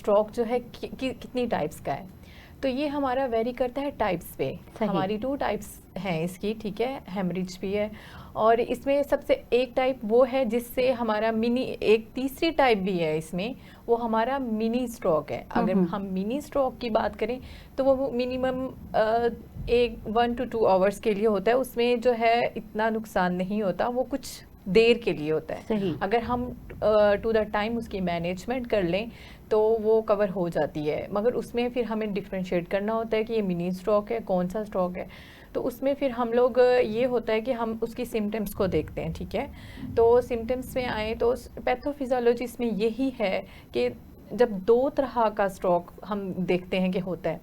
Stroke जो है कितनी टाइप्स का है, तो ये हमारा वेरी करता है टाइप्स पे। हमारी 2 टाइप्स हैं इसकी, ठीक है, हेमरेज भी है, और इसमें सबसे एक टाइप वो है जिससे हमारा मिनी, एक तीसरी टाइप भी है इसमें, वो हमारा मिनी स्ट्रोक है। अगर हम मिनी स्ट्रोक की बात करें तो वो मिनिमम 1 to 2 आवर्स के लिए होता है, उसमें जो है इतना नुकसान नहीं होता, वो कुछ देर के लिए होता है। अगर हम टू द टाइम उसकी मैनेजमेंट कर लें तो वो कवर हो जाती है, मगर उसमें फिर हमें डिफ्रेंशिएट करना होता है कि ये मिनी स्ट्रोक है, कौन सा स्ट्रोक है। तो उसमें फिर हम लोग ये होता है कि हम उसकी सिम्टम्स को देखते हैं, ठीक है। तो सिम्टम्स में आए तो पैथोफिजियोलॉजी इसमें यही है कि जब 2 तरह का स्ट्रोक हम देखते हैं कि होता है,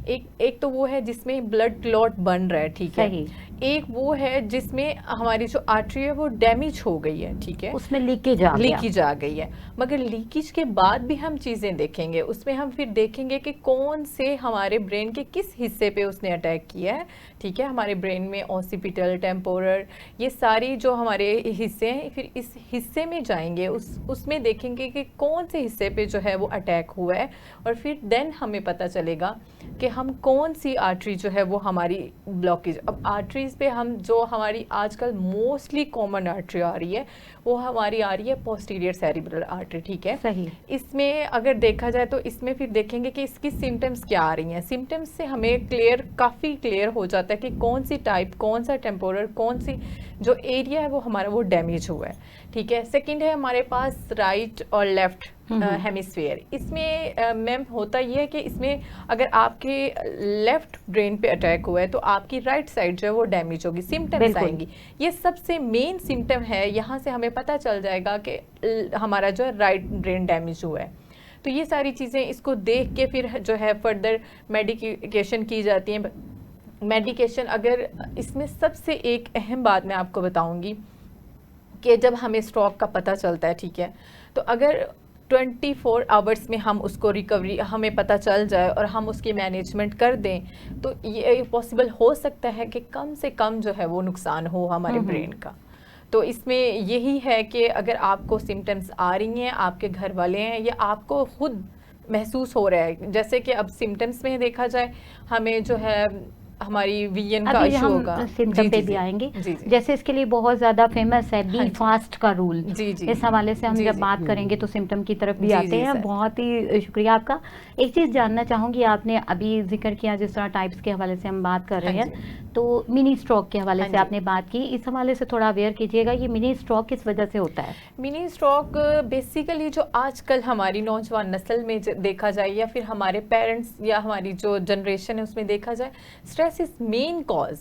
एक तो वो है जिसमें ब्लड क्लॉट बन रहा है, ठीक है, एक वो है जिसमें हमारी जो आर्टरी है वो डैमेज हो गई है, ठीक है, उसमें लीकेज आ गई है। मगर लीकेज के बाद भी हम चीज़ें देखेंगे, उसमें हम फिर देखेंगे कि कौन से हमारे ब्रेन के किस हिस्से पे उसने अटैक किया है, ठीक है। हमारे ब्रेन में ऑसिपिटल, टेम्पोरल, ये सारी जो हमारे हिस्से हैं, फिर इस हिस्से में जाएंगे, उसमें देखेंगे कि कौन से हिस्से पे जो है वो अटैक हुआ है, और फिर देन हमें पता चलेगा कि हम कौन सी आर्टरी जो है वो हमारी ब्लॉकेज। अब आर्टरीज पे हम जो हमारी आजकल मोस्टली कॉमन आर्टरी आ रही है वो हमारी आ रही है पोस्टीरियर सेरिब्रल आर्टरी, ठीक है। सही। इसमें अगर देखा जाए तो इसमें फिर देखेंगे कि इसकी सिम्टम्स क्या आ रही हैं। सिम्टम्स से हमें काफ़ी क्लियर हो जाता है कि कौन सी टाइप, कौन सा टेम्पोरल, कौन सी जो एरिया है वो हमारा वो डैमेज हुआ है, ठीक है। सेकंड है हमारे पास राइट और लेफ्ट हेमिस्फीयर। इसमें मैम होता ये है कि इसमें अगर आपके लेफ्ट ब्रेन पे अटैक हुआ है तो आपकी राइट साइड जो है वो डैमेज होगी, सिम्टम्स आएंगी। ये सबसे मेन सिम्टम है, यहाँ से हमें पता चल जाएगा कि हमारा जो है राइट ब्रेन डैमेज हुआ है। तो ये सारी चीज़ें इसको देख के फिर जो है फर्दर मेडिकेशन की जाती हैं। मेडिकेशन, अगर इसमें सबसे एक अहम बात मैं आपको बताऊंगी कि जब हमें स्ट्रोक का पता चलता है, ठीक है, तो अगर 24 आवर्स में हम उसको रिकवरी हमें पता चल जाए और हम उसकी मैनेजमेंट कर दें तो ये पॉसिबल हो सकता है कि कम से कम जो है वो नुकसान हो हमारे ब्रेन का। तो इसमें यही है कि अगर आपको सिम्टम्स आ रही हैं, आपके घर वाले हैं या आपको खुद महसूस हो रहा है, जैसे कि अब सिम्टम्स में देखा जाए हमें जो है हमारी वीएन का इशू होगा, सिम्टम पे भी आएंगे। जैसे इसके लिए बहुत ज्यादा फेमस है बी फास्ट का रूल, इस हवाले से हम जब बात करेंगे तो सिम्टम की तरफ भी आते हैं। बहुत ही शुक्रिया आपका। एक चीज जानना चाहूंगी, आपने अभी जिक्र किया जिस तरह टाइप्स के हवाले से हम बात कर रहे हैं, तो मिनी स्ट्रोक के हवाले से आपने बात की, इस हवाले से थोड़ा अवेयर कीजिएगा, ये मिनी स्ट्रोक किस वजह से होता है? मिनी स्ट्रोक बेसिकली जो आजकल हमारी नौजवान नस्ल में देखा जाए या फिर हमारे पेरेंट्स या हमारी जो जनरेशन है उसमें देखा जाए, stress is main cause.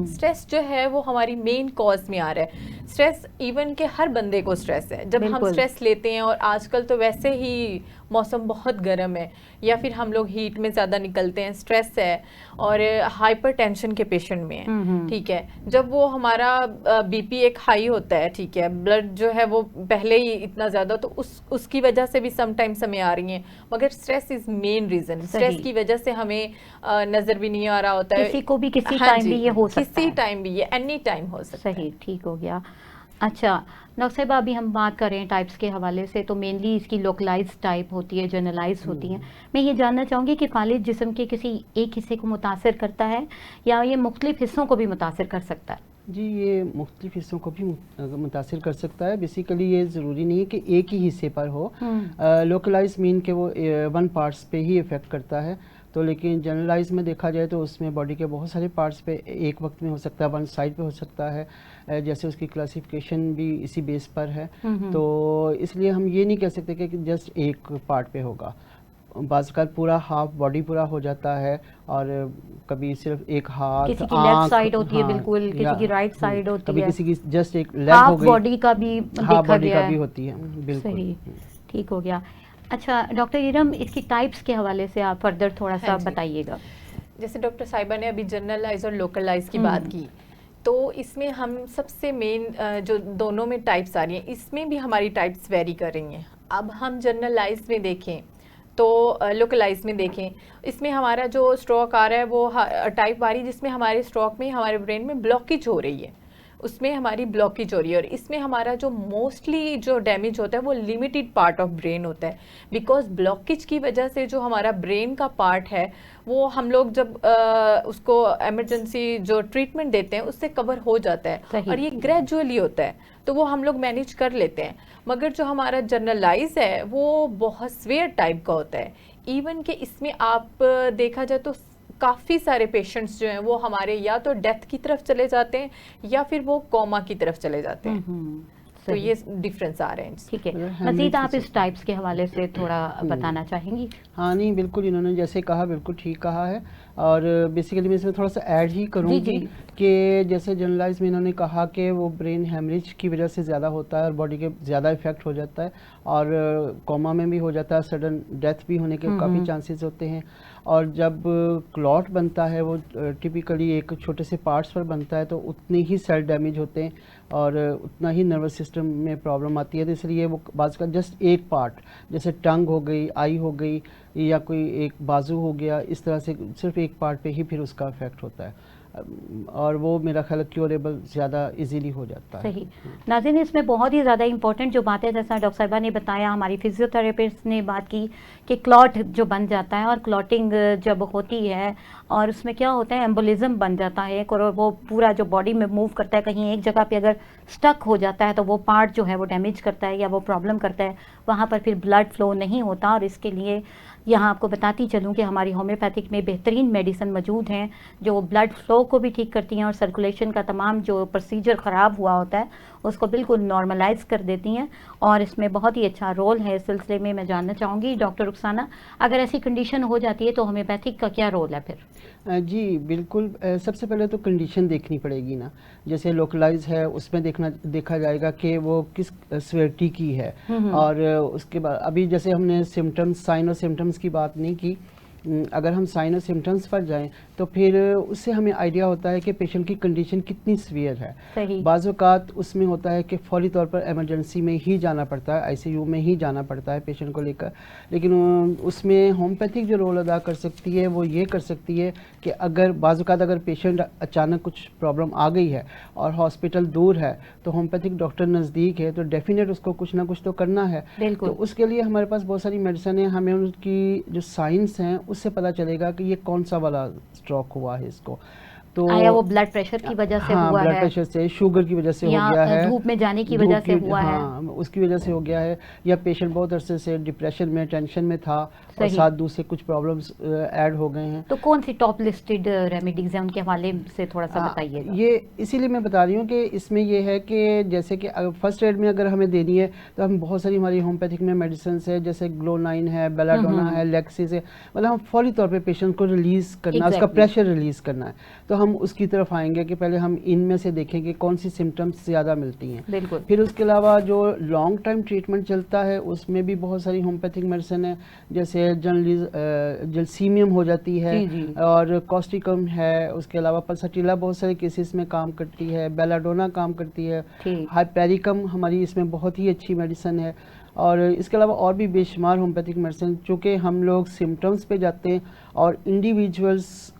Stress जो है वो हमारी मेन कॉज में आ रहा है। स्ट्रेस इवन के हर बंदे को स्ट्रेस है, जब हम स्ट्रेस लेते हैं, और आजकल तो वैसे ही मौसम बहुत गर्म है या फिर हम लोग हीट में ज़्यादा निकलते हैं, स्ट्रेस है, और हाइपर टेंशन के पेशेंट में है, ठीक है। जब वो हमारा बीपी एक हाई होता है, ठीक है, ब्लड जो है वो पहले ही इतना ज़्यादा, तो उसकी वजह से भी समटाइम्स हमें आ रही हैं, मगर stress is main reason. Stress की वजह से हमें नज़र भी नहीं आ रहा होता है, किसी को भी किसी टाइम भी ये हो सकता है, किसी टाइम भी, ये एनी टाइम हो सकता है। सही, ठीक हो गया। अच्छा डॉक्टर साहिबा, अभी हम बात कर रहे हैं टाइप्स के हवाले से, तो मेनली इसकी लोकलाइज टाइप होती है, जनरलाइज होती हैं। मैं ये जानना चाहूँगी कि फालिज जिस्म के किसी एक हिस्से को मुतासिर करता है या ये मुख्तलिफ हिस्सों को भी मुतासिर कर सकता है? जी, ये मुख्तलिफ हिस्सों को भी मुतासिर कर सकता है। बेसिकली ये ज़रूरी नहीं है कि एक ही हिस्से पर हो। लोकलाइज मीन के वो 1 पार्ट्स पे ही इफ़ेक्ट करता है, तो लेकिन जनरलाइज में देखा जाए तो उसमें बॉडी के बहुत सारे पार्ट्स पे एक वक्त में हो सकता है, 1 साइड पे हो सकता है, जैसे उसकी क्लासिफिकेशन भी इसी बेस पर है। तो इसलिए हम ये नहीं कह सकते कि जस्ट एक पार्ट पे होगा। बाज़ पूरा हाफ बॉडी पूरा हो जाता है, और कभी सिर्फ एक हाथ, किसी की लेफ्ट साइड होती है बिल्कुल, किसी की राइट साइड होती कभी है, किसी की जस्ट एक लेग हो गई, बॉडी का भी देखा गया है, होती है, बिल्कुल सही, ठीक हो गया। अच्छा डॉक्टर इरम, इसकी टाइप्स के हवाले से आप फर्दर थोड़ा सा बताइएगा। जैसे डॉक्टर साहिबा ने अभी जनरलाइज और लोकलाइज की बात की, तो इसमें हम सबसे मेन जो दोनों में टाइप्स आ रही हैं, इसमें भी हमारी टाइप्स वेरी कर रही हैं। अब हम जनरलाइज में देखें तो लोकलाइज में देखें, इसमें हमारा जो स्ट्रोक आ रहा है वो टाइप आ रही है जिसमें हमारे स्ट्रोक में हमारे ब्रेन में ब्लॉकेज हो रही है। उसमें हमारी ब्लॉकेज हो रही है, और इसमें हमारा जो मोस्टली जो डैमेज होता है वो लिमिटेड पार्ट ऑफ ब्रेन होता है, बिकॉज ब्लॉकेज की वजह से जो हमारा ब्रेन का पार्ट है वो हम लोग जब उसको इमरजेंसी जो ट्रीटमेंट देते हैं उससे कवर हो जाता है, और ये ग्रेजुअली होता है तो वो हम लोग मैनेज कर लेते हैं। मगर जो हमारा जनरलाइज है वो बहुत स्वेयर टाइप का होता है। इवन कि इसमें आप देखा जाए तो काफ़ी सारे पेशेंट्स जो हैं वो हमारे या तो डेथ की तरफ चले जाते हैं या फिर वो कोमा की तरफ चले जाते हैं। तो ये डिफरेंस आ रहे हैं। ठीक है, मज़ीद आप इस टाइप्स के हवाले से थोड़ा बताना चाहेंगी? हाँ नहीं, बिल्कुल इन्होंने जैसे कहा बिल्कुल ठीक कहा है, और बेसिकली मैं इसमें थोड़ा सा ऐड ही करूँगी कि जैसे जनरलाइज में इन्होंने कहा कि वो ब्रेन हेमरेज की वजह से ज़्यादा होता है और बॉडी के ज़्यादा इफेक्ट हो जाता है, और कोमा में भी हो जाता है, सडन डेथ भी होने के काफ़ी चांसेस होते हैं। और जब क्लॉट बनता है वो टिपिकली एक छोटे से पार्ट्स पर बनता है, तो उतने ही सेल डैमेज होते हैं और उतना ही नर्वस सिस्टम में प्रॉब्लम आती है। तो इसलिए वो बाज़ का जस्ट एक पार्ट, जैसे टंग हो गई, आई हो गई, या कोई एक बाजू हो गया, इस तरह से सिर्फ एक पार्ट पे ही फिर उसका इफेक्ट होता है, और वो मेरा ख्याल क्योरेबल ज़्यादा इजीली हो जाता है। सही। नाज़रीन, इसमें बहुत ही ज़्यादा इंपॉर्टेंट जो बातें जैसा डॉक्टर साहिबा ने बताया, हमारी फिजियोथेरेपिस्ट ने बात की कि क्लॉट जो बन जाता है, और क्लॉटिंग जब होती है और उसमें क्या होता है, एम्बोलिज्म बन जाता है और वो पूरा जो बॉडी में मूव करता है, कहीं एक जगह पे अगर स्टक हो जाता है तो वो पार्ट जो है वो डैमेज करता है या वो प्रॉब्लम करता है, वहाँ पर फिर ब्लड फ्लो नहीं होता। और इसके लिए यहाँ आपको बताती चलूँ कि हमारी होम्योपैथिक में बेहतरीन मेडिसिन मौजूद हैं जो ब्लड फ्लो को भी ठीक करती हैं और सर्कुलेशन का तमाम जो प्रोसीजर ख़राब हुआ होता है उसको बिल्कुल नॉर्मलाइज कर देती हैं, और इसमें बहुत ही अच्छा रोल है। इस सिलसिले में मैं जानना चाहूँगी डॉक्टर रुखसाना, अगर ऐसी कंडीशन हो जाती है तो होम्योपैथिक का क्या रोल है फिर? जी बिल्कुल, सबसे पहले तो कंडीशन देखनी पड़ेगी ना, जैसे लोकलाइज है उसमें देखा जाएगा कि वो किस सीवियरिटी की है, और उसके बाद अभी जैसे हमने सिम्टम्स, साइन और सिम्टम्स की बात नहीं की, अगर हम साइन और सिम्टम्स पर जाएं तो फिर उससे हमें आइडिया होता है कि पेशेंट की कंडीशन कितनी सीवियर है। बाज़ औक़ात उसमें होता है कि फौरी तौर पर इमरजेंसी में ही जाना पड़ता है, आईसीयू में ही जाना पड़ता है पेशेंट को लेकर, लेकिन उसमें होम्योपैथिक जो रोल अदा कर सकती है वो ये कर सकती है कि अगर बाज़ औक़ात अगर पेशेंट अचानक कुछ प्रॉब्लम आ गई है और हॉस्पिटल दूर है तो होम्योपैथिक डॉक्टर नज़दीक है, तो डेफिनेट उसको कुछ ना कुछ तो करना है। तो उसके लिए हमारे पास बहुत सारी मेडिसिन है, हमें उनकी जो साइंस हैं उससे पता चलेगा कि ये कौन सा वाला स्ट्रोक हुआ है इसको। तो आया वो ब्लड प्रेशर की वजह से हुआ ब्लड प्रेशर से, शुगर की वजह से हो गया है, धूप में जाने की वजह से हुआ है, उसकी वजह से हो गया है, या पेशेंट बहुत अरसे से डिप्रेशन में, टेंशन में था और साथ दूसरे कुछ प्रॉब्लम्स ऐड हो गए हैं। तो कौन सी टॉप लिस्टेड रेमेडीज हैं उनके हवाले से थोड़ा सा बताइए। ये इसीलिए मैं बता रही हूँ कि इसमें ये है कि जैसे कि फर्स्ट एड में अगर हमें देनी है तो हम बहुत सारी हमारी होम्योपैथिक में मेडिसिन है, जैसे ग्लोनाइन है, बेलाडोना है, लेक्सिस है, मतलब हम फौरी तौर पर पेशेंट को रिलीज़ करना, उसका प्रेशर रिलीज़ करना है, तो हम उसकी तरफ आएंगे कि पहले हम इनमें से देखेंगे कौन सी सिम्टम्स ज़्यादा मिलती हैं। बिल्कुल। फिर उसके अलावा जो लॉन्ग टाइम ट्रीटमेंट चलता है उसमें भी बहुत सारी होम्योपैथिक मेडिसिन है, जैसे जलसीमियम हो जाती है, और कॉस्टिकम है, उसके अलावा पल्साटिला बहुत सारे केसेस में काम करती है, बेलाडोना काम करती है, हाइपेरिकम हमारी इसमें बहुत ही अच्छी मेडिसिन है, और इसके अलावा और भी बेशुमार होम्योपैथिक मेडिसिन, चूँकि हम लोग सिम्टम्स पे जाते हैं और इंडिविजुअल्स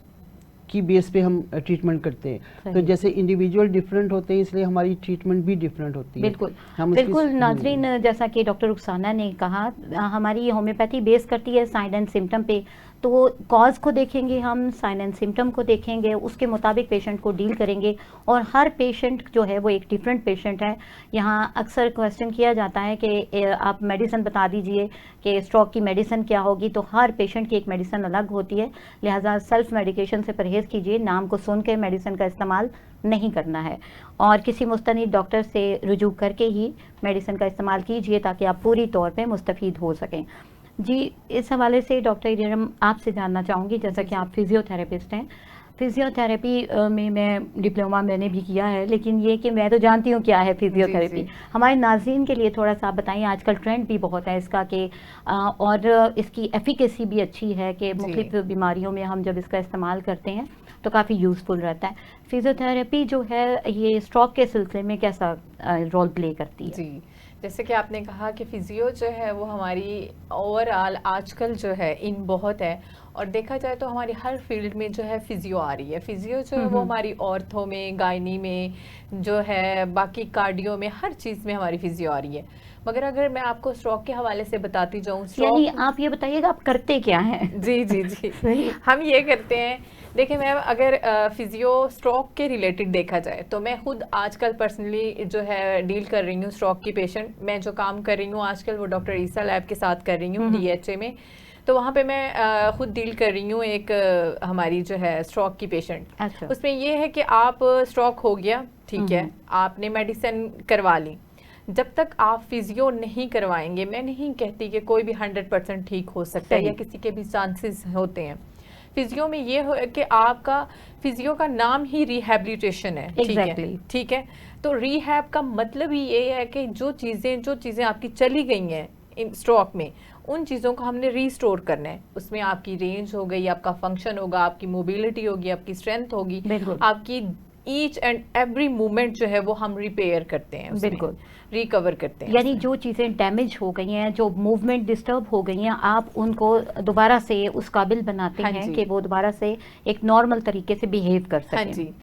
की बेस पे हम ट्रीटमेंट करते हैं, तो जैसे इंडिविजुअल डिफरेंट होते हैं इसलिए हमारी ट्रीटमेंट भी डिफरेंट होती है। बिल्कुल नाज़रीन, जैसा कि डॉक्टर रुखसाना ने कहा, हमारी होम्योपैथी बेस करती है साइन एंड सिम्टम पे, तो कॉज को देखेंगे हम, साइन एंड सिम्टम को देखेंगे, उसके मुताबिक पेशेंट को डील करेंगे, और हर पेशेंट जो है वो एक डिफरेंट पेशेंट है। यहाँ अक्सर क्वेश्चन किया जाता है कि आप मेडिसिन बता दीजिए कि स्ट्रोक की मेडिसिन क्या होगी, तो हर पेशेंट की एक मेडिसिन अलग होती है, लिहाजा सेल्फ मेडिकेशन से परहेज़ कीजिए, नाम को सुन के मेडिसिन का इस्तेमाल नहीं करना है, और किसी मुस्तनिद डॉक्टर से रुजू करके ही मेडिसिन का इस्तेमाल कीजिए ताकि आप पूरी तौर पे मुस्तफ़ीद हो सकें। जी, इस हवाले से डॉक्टर इरम आपसे जानना चाहूँगी, जैसा कि आप फिजियोथेरेपिस्ट हैं, फिजियोथेरेपी में मैं डिप्लोमा मैंने भी किया है, लेकिन ये कि मैं तो जानती हूँ क्या है फिजियोथेरेपी, हमारे नाज़रीन के लिए थोड़ा सा आप बताइए। आजकल ट्रेंड भी बहुत है इसका कि और इसकी एफिकेसी भी अच्छी है कि मुख्तलिफ बीमारियों में हम जब इसका इस्तेमाल करते हैं तो काफ़ी यूज़फुल रहता है। फिजियोथेरेपी जो है ये स्ट्रोक के सिलसिले में कैसा रोल प्ले करती है? जी, जैसे कि आपने कहा कि फिजियो जो है वो हमारी ओवरऑल आजकल जो है इन बहुत है, और देखा जाए तो हमारी हर फील्ड में जो है फिजियो आ रही है। फिजियो जो है वो हमारी ऑर्थो में, गायनी में जो है, बाकी कार्डियो में, हर चीज़ में हमारी फिजियो आ रही है। मगर अगर मैं आपको स्ट्रोक के हवाले से बताती जाऊँ, यानी आप ये बताइएगा आप करते क्या हैं? जी जी जी हम ये करते हैं, देखिए मैम, अगर फिजियो स्ट्रोक के रिलेटेड देखा जाए तो मैं खुद आजकल पर्सनली जो है डील कर रही हूँ स्ट्रोक की पेशेंट। मैं जो काम कर रही हूँ आजकल वो डॉक्टर ईसा लैब के साथ कर रही हूँ DHA में। तो वहाँ पे मैं खुद डील कर रही हूँ एक हमारी जो है स्ट्रोक की पेशेंट। अच्छा। उसमें ये है कि आप स्ट्रोक हो गया, ठीक है, आपने मेडिसिन करवा ली, जब तक आप फिजियो नहीं करवाएंगे, मैं नहीं कहती कि कोई भी 100% ठीक हो सकता है या किसी के भी चांसेस होते हैं। फिजियो में ये हो कि आपका फिजियो का नाम ही रिहैबिलिटेशन है, ठीक है। तो रिहैब का मतलब ही ये है कि जो चीज़ें आपकी चली गई हैं इन स्ट्रोक में, उन चीज़ों को हमने रीस्टोर करना है। उसमें आपकी रेंज हो गई, आपका फंक्शन होगा, आपकी मोबिलिटी होगी, आपकी स्ट्रेंथ होगी, आपकी ईच एंड एवरी मूवमेंट जो है वो हम रिपेयर करते हैं, बिल्कुल रिकवर करते हैं। यानी जो चीज़ें डैमेज हो गई हैं, जो मूवमेंट डिस्टर्ब हो गई हैं, आप उनको दोबारा से उस काबिल बनाते हैं कि वो दोबारा से एक नॉर्मल तरीके से बिहेव कर सकें। हाँ जी।